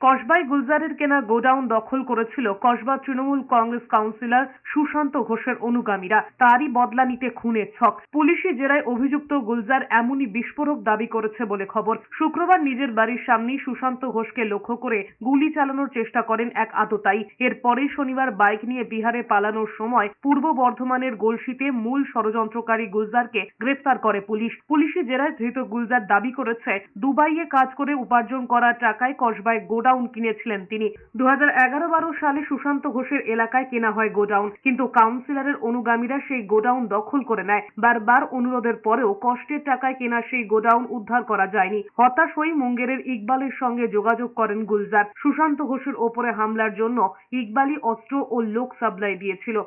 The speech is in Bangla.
কসবায় গুলজারের কেনা গোডাউন দখল করেছিল কসবা তৃণমূল কংগ্রেস কাউন্সিলর সুশান্ত ঘোষের অনুগামীরা। তারই বদলা নিতে খুনের ছক। পুলিশি জেরায় অভিযুক্ত গুলজার এমনই বিস্ফোরক দাবি করেছে বলে খবর। শুক্রবার নিজের বাড়ির সামনেই সুশান্ত ঘোষকে লক্ষ্য করে গুলি চালানোর চেষ্টা করেন এক আততায়ী। এরপরেই শনিবার বাইক নিয়ে বিহারে পালানোর সময় পূর্ব বর্ধমানের গলসিতে মূল ষড়যন্ত্রকারী গুলজারকে গ্রেফতার করে পুলিশ। পুলিশি জেরায় ধৃত গুলজার দাবি করেছে, দুবাইয়ে কাজ করে উপার্জন করা টাকায় কসবায় গোডাউন কিনেছিলেন তিনি। 2011-12 সালে সুশান্ত ঘোষের এলাকায় কেনা হয় গোডাউন, কিন্তু কাউন্সিলরের অনুগামীরা সেই গোডাউন দখল করে নেয়। বারবার অনুরোধের পরেও কষ্টের টাকায় কেনা সেই গোডাউন উদ্ধার করা যায়নি। হতাশ হয়ে মুঙ্গেরের ইকবালের সঙ্গে যোগাযোগ করেন গুলজার। সুশান্ত ঘোষের ওপরে হামলার জন্য ইকবালই অস্ত্র ও লোক সাপ্লাই দিয়েছিল।